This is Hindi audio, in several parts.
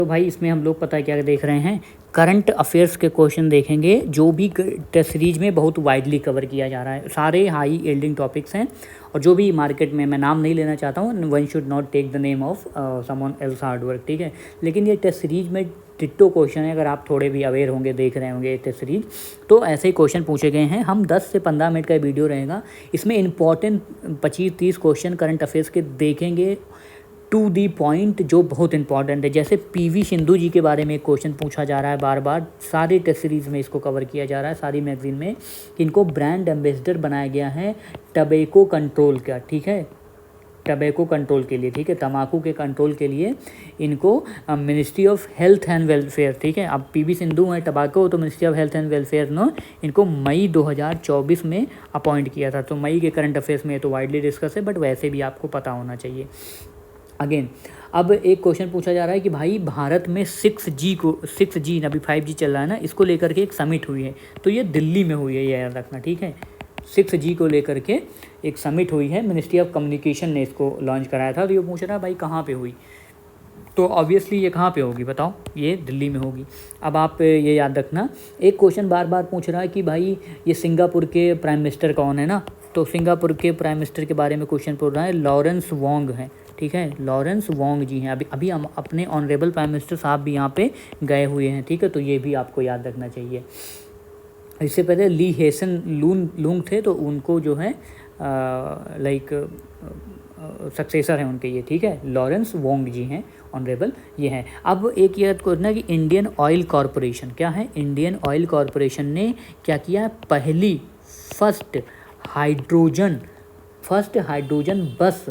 तो भाई इसमें हम लोग पता है क्या देख रहे हैं, करंट अफेयर्स के क्वेश्चन देखेंगे जो भी टेस्ट सीरीज में बहुत वाइडली कवर किया जा रहा है। सारे हाई यील्डिंग टॉपिक्स हैं और जो भी मार्केट में, मैं नाम नहीं लेना चाहता हूँ, one should not take the name of someone else hard work, ठीक है। लेकिन ये टेस्ट सीरीज में टिट्टो क्वेश्चन है, अगर आप थोड़े भी अवेयर होंगे, देख रहे होंगे टेस्ट सीरीज, तो ऐसे ही क्वेश्चन पूछे गए हैं। हम 10 से 15 मिनट का वीडियो रहेगा, इसमें इंपॉर्टेंट 25-30 क्वेश्चन करंट अफेयर्स के देखेंगे टू दी पॉइंट, जो बहुत इंपॉर्टेंट है। जैसे पीवी सिंधु जी के बारे में एक क्वेश्चन पूछा जा रहा है बार बार, सारी टेस्ट सीरीज़ में इसको कवर किया जा रहा है, सारी मैगजीन में, कि इनको ब्रांड एम्बेसडर बनाया गया है टबैको कंट्रोल का, ठीक है, टबैको कंट्रोल के लिए, ठीक है, तम्बाकू के कंट्रोल के लिए इनको ministry of health and welfare, ठीक है। अब पीवी सिंधु है टबैको, तो ministry of health and welfare ने इनको मई 2024 में अपॉइंट किया था। तो मई के करंट अफेयर्स में तो वाइडली डिस्कस है, बट वैसे भी आपको पता होना चाहिए। अगेन अब एक क्वेश्चन पूछा जा रहा है कि भाई भारत में 6G, अभी 5G चल रहा है ना, इसको लेकर के एक समिट हुई है, तो ये दिल्ली में हुई है, ये याद रखना, ठीक है। 6G को लेकर के एक समिट हुई है, मिनिस्ट्री ऑफ कम्युनिकेशन ने इसको लॉन्च कराया था। तो ये पूछ रहा है भाई कहाँ पे हुई, तो ऑब्वियसली ये कहाँ पे होगी बताओ, ये दिल्ली में होगी। अब आप ये याद रखना, एक क्वेश्चन बार बार पूछ रहा है कि भाई ये सिंगापुर के प्राइम मिनिस्टर कौन है ना, तो सिंगापुर के प्राइम मिनिस्टर के बारे में क्वेश्चन पूछ रहा है, लॉरेंस वोंग हैं, ठीक है, लॉरेंस वोंग जी हैं। अभी हम अपने ऑनरेबल प्राइम मिनिस्टर साहब भी यहाँ पे गए हुए हैं, ठीक है, तो ये भी आपको याद रखना चाहिए। इससे पहले ली हेसन लूंग थे, तो उनको जो है सक्सेसर हैं उनके ये, ठीक है, लॉरेंस वोंग जी हैं ऑनरेबल, ये हैं। अब एक याद करना कि इंडियन ऑयल कॉरपोरेशन क्या है, इंडियन ऑयल कॉरपोरेशन ने क्या किया, पहली फर्स्ट हाइड्रोजन बस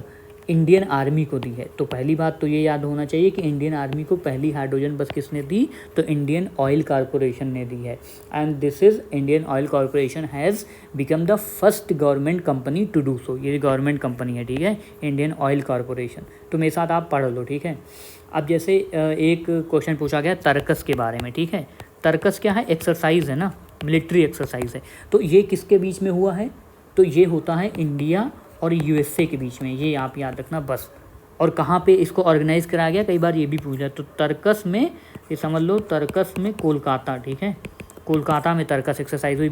इंडियन आर्मी को दी है। तो पहली बात तो ये याद होना चाहिए कि इंडियन आर्मी को पहली हाइड्रोजन बस किसने दी, तो इंडियन ऑयल कॉरपोरेशन ने दी है। And this is Indian oil corporation has become the first government company to do so, ये गवर्नमेंट कंपनी है, ठीक है, इंडियन ऑयल कॉरपोरेशन। तो मेरे साथ आप पढ़ लो, ठीक है। अब जैसे एक क्वेश्चन पूछा गया तर्कस के बारे में, ठीक है, तर्कस क्या है, एक्सरसाइज है ना, मिलिट्री एक्सरसाइज है। तो ये किसके बीच में हुआ है, तो ये होता है इंडिया और यूएसए के बीच में, ये आप याद रखना बस। और कहाँ पे इसको ऑर्गेनाइज कराया गया, कई बार ये भी पूछा, तो तर्कस में, ये समझ लो तर्कस में कोलकाता, ठीक है, कोलकाता में तर्कस एक्सरसाइज हुई।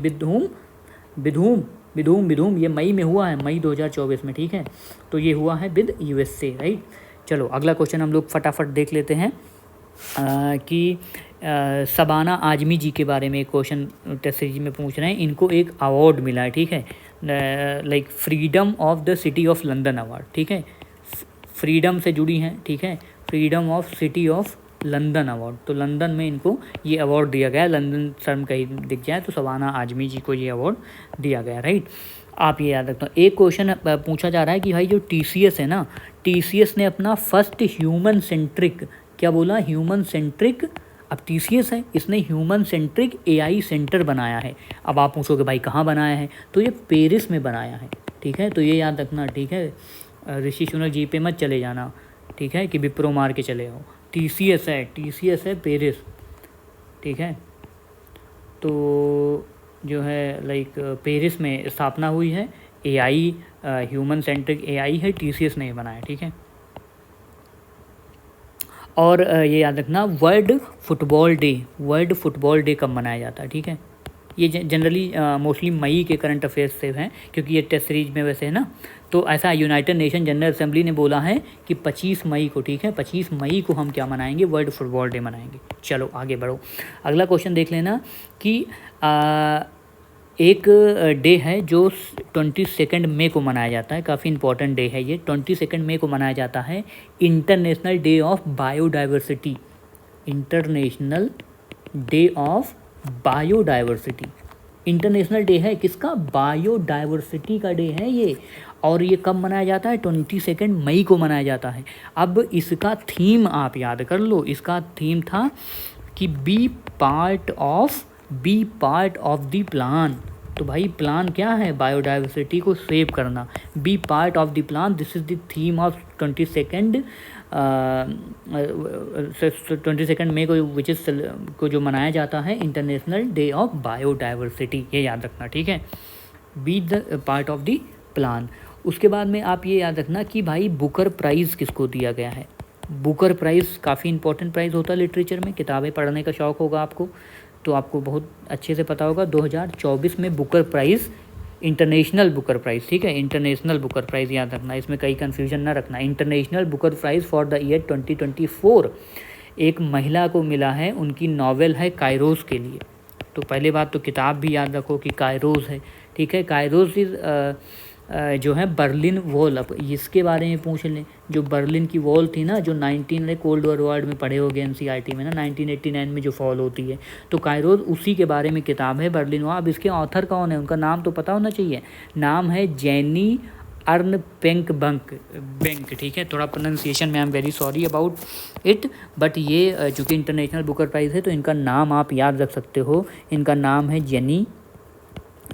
विधूम ये मई में हुआ है, मई 2024 में, ठीक है, तो ये हुआ है विद यूएसए, राइट। चलो अगला क्वेश्चन हम लोग फटाफट देख लेते हैं कि शबाना आजमी जी के बारे में एक क्वेश्चन टेस्ट सीरीज में पूछ रहे हैं। इनको एक अवार्ड मिला है, ठीक है, like freedom of the city of London award, ठीक है, फ्रीडम से जुड़ी हैं, ठीक है, freedom of city of London award. तो लंदन में इनको ये अवार्ड दिया गया, लंदन शर्म कहीं दिख जाए तो शबाना आजमी जी को ये अवार्ड दिया गया, राइट। आप ये याद रखना। एक क्वेश्चन पूछा जा रहा है कि भाई जो TCS है ना, TCS ने अपना फर्स्ट ह्यूमन सेंट्रिक, क्या बोला, ह्यूमन सेंट्रिक, अब TCS है, इसने ह्यूमन सेंट्रिक AI सेंटर बनाया है। अब आप पूछोगे भाई कहाँ बनाया है, तो ये पेरिस में बनाया है, ठीक है, तो ये याद रखना, ठीक है। ऋषि सुनक जी पे मत चले जाना, ठीक है, कि विप्रो मार के चले आओ। TCS है पेरिस, ठीक है, तो जो है लाइक पेरिस में स्थापना हुई है। AI ह्यूमन सेंट्रिक AI है, TCS ने बनाया, ठीक है। और ये याद रखना, वर्ल्ड फुटबॉल डे कब मनाया जाता है, ठीक है। ये जनरली मोस्टली मई के करंट अफेयर्स से हैं, क्योंकि ये टेस्ट सीरीज में वैसे है ना। तो ऐसा यूनाइटेड नेशन जनरल असेंबली ने बोला है कि 25 मई को, ठीक है, 25 मई को हम क्या मनाएंगे, वर्ल्ड फुटबॉल डे मनाएंगे। चलो आगे बढ़ो, अगला क्वेश्चन देख लेना कि एक डे है जो 22 मई को मनाया जाता है, काफ़ी इंपॉर्टेंट डे है ये। 22 मई को मनाया जाता है international day of biodiversity, international day of biodiversity. International day है किसका, बायोडाइवर्सिटी का डे है ये। और ये कब मनाया जाता है, 22 मई को मनाया जाता है। अब इसका थीम आप याद कर लो, इसका थीम था कि be part of the plan. तो भाई प्लान क्या है, बायोडाइवर्सिटी को सेव करना, be part of the plan, this is the theme of 22 मई को, विच इज़ को जो मनाया जाता है इंटरनेशनल डे ऑफ बायोडाइवर्सिटी, ये याद रखना, ठीक है, be the part of the plan. उसके बाद में आप ये याद रखना कि भाई बुकर प्राइज़ किसको दिया गया है, बुकर प्राइज़ काफ़ी इंपॉर्टेंट प्राइज़ होता है लिटरेचर में, किताबें पढ़ने का शौक़ होगा आपको तो आपको बहुत अच्छे से पता होगा। 2024 में Booker prize, international Booker prize, ठीक है, इंटरनेशनल बुकर प्राइज़ याद रखना, इसमें कहीं कन्फ्यूजन ना रखना। International Booker prize for the year 2024 एक महिला को मिला है, उनकी नॉवेल है काइरोस के लिए। तो पहले बात तो किताब भी याद रखो कि काइरोस है, ठीक है। काइरोस इज़ जो है बर्लिन वॉल। अब इसके बारे में पूछ लें, जो बर्लिन की वॉल थी ना, जो 19 कोल्ड वॉर में पढ़े होगे एनसीईआरटी में ना, 1989 में जो फॉल होती है, तो काइरोस उसी के बारे में किताब है, बर्लिन वॉल। अब इसके ऑथर कौन है, उनका नाम तो पता होना चाहिए। नाम है जेनी अर्नपेंकबैक, ठीक है। थोड़ा प्रोनाउंसिएशन में I am very sorry about it, but ये चूँकि इंटरनेशनल बुकर प्राइज़ है तो इनका नाम आप याद रख सकते हो। इनका नाम है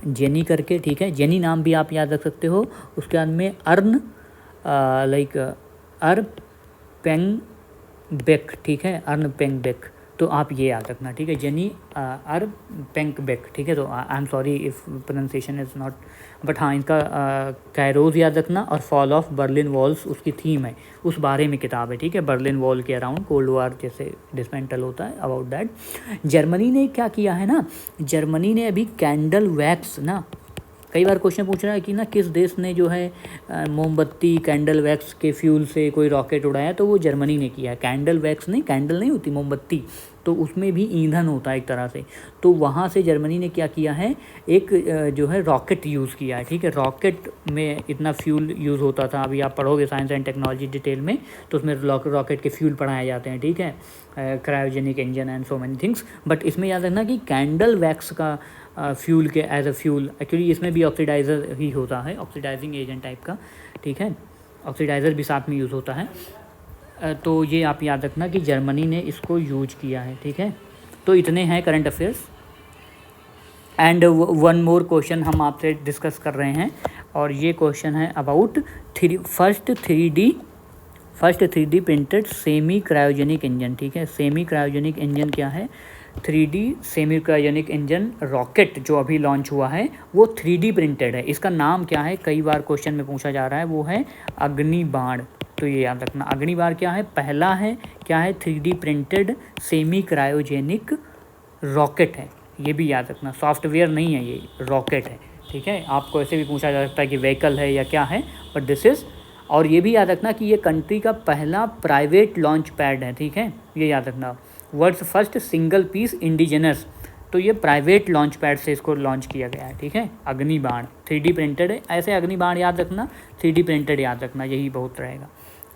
जेनी करके, ठीक है। जेनी नाम भी आप याद रख सकते हो। उसके बाद में अर्नपेंकबैक, ठीक है, अर्नपेंकबैक, तो आप ये याद रखना, ठीक है, जेनी अर्नपेंकबैक, ठीक है। तो I am sorry if pronunciation is not, but हाँ, इनका काइरोस याद रखना और फॉल ऑफ बर्लिन वॉल्स उसकी थीम है, उस बारे में किताब है, ठीक है। बर्लिन वॉल के अराउंड कोल्ड वॉर जैसे डिसमेंटल होता है, अबाउट दैट। जर्मनी ने क्या किया है ना, जर्मनी ने अभी कैंडल वैक्स ना, कई बार क्वेश्चन पूछ रहा है कि ना किस देश ने जो है मोमबत्ती कैंडल वैक्स के फ्यूल से कोई रॉकेट उड़ाया, तो वो जर्मनी ने किया है। कैंडल वैक्स नहीं, कैंडल नहीं होती मोमबत्ती, तो उसमें भी ईंधन होता है एक तरह से, तो वहाँ से जर्मनी ने क्या किया है, एक जो है रॉकेट यूज़ किया है, ठीक है। रॉकेट में इतना फ्यूल यूज़ होता था, अभी आप पढ़ोगे साइंस एंड टेक्नोलॉजी डिटेल में, तो उसमें रॉकेट के फ्यूल पढ़ाए जाते हैं, ठीक है, cryogenic engine and so many things. But इसमें याद रखना कि कैंडल वैक्स का फ्यूल के एज अ फ्यूल, एक्चुअली इसमें भी ऑक्सीडाइज़र ही होता है, ऑक्सीडाइजिंग एजेंट टाइप का, ठीक है, ऑक्सीडाइज़र भी साथ में यूज़ होता है। तो ये आप याद रखना कि जर्मनी ने इसको यूज किया है, ठीक है। तो इतने हैं current affairs. And one more question हम आपसे डिस्कस कर रहे हैं, और ये क्वेश्चन है about first three D printed semi cryogenic engine, ठीक है। सेमी क्रायोजेनिक इंजन क्या है, 3D semi cryogenic engine rocket जो अभी लॉन्च हुआ है वो 3D प्रिंटेड है। इसका नाम क्या है, कई बार क्वेश्चन में पूछा जा रहा है, वो है अग्निबाण। तो ये याद रखना, अग्निबाण क्या है, पहला है क्या है, 3D printed semi cryogenic rocket है, ये भी याद रखना। सॉफ्टवेयर नहीं है, ये रॉकेट है, ठीक है। आपको ऐसे भी पूछा जा सकता है कि व्हीकल है या क्या है, बट दिस इज़। और ये भी याद रखना कि ये कंट्री का पहला प्राइवेट लॉन्च पैड है, ठीक है, ये याद रखना। World's first single piece indigenous, तो ये प्राइवेट लॉन्च पैड से इसको लॉन्च किया गया है, ठीक है। अग्निबाण 3D प्रिंटेड है, ऐसे अग्निबाण याद रखना, 3D प्रिंटेड याद रखना, यही बहुत रहेगा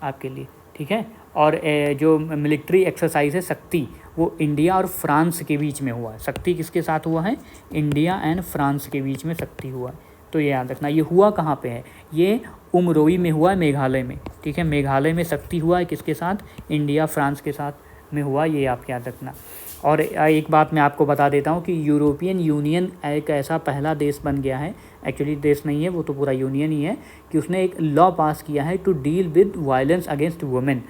आपके लिए, ठीक है। और जो मिलिट्री एक्सरसाइज है शक्ति, वो इंडिया और फ्रांस के बीच में हुआ है। शक्ति किसके साथ हुआ है, इंडिया एंड फ्रांस के बीच में शक्ति हुआ है, तो ये याद रखना। ये हुआ कहाँ पे है, ये उमरोई में हुआ है, मेघालय में, ठीक है। मेघालय में शक्ति हुआ है, किसके साथ, इंडिया फ्रांस के साथ में हुआ, ये आप याद रखना। और एक बात मैं आपको बता देता हूँ कि यूरोपियन यूनियन एक ऐसा पहला देश बन गया है, एक्चुअली देश नहीं है वो तो पूरा यूनियन ही है, कि उसने एक लॉ पास किया है to deal with violence against women,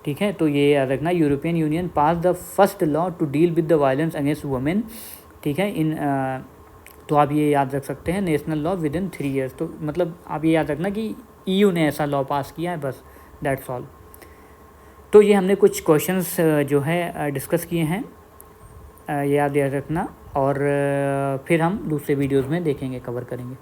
ठीक है। तो ये याद रखना, European union pass the first law to deal with the violence against women, ठीक है। तो आप ये याद रख सकते हैं, national law within 3 years. तो मतलब आप ये याद रखना कि EU ने ऐसा लॉ पास किया है, बस दैट्स ऑल। तो ये हमने कुछ क्वेश्चंस जो है डिस्कस किए हैं, याद रखना, और फिर हम दूसरे वीडियोज़ में देखेंगे, कवर करेंगे।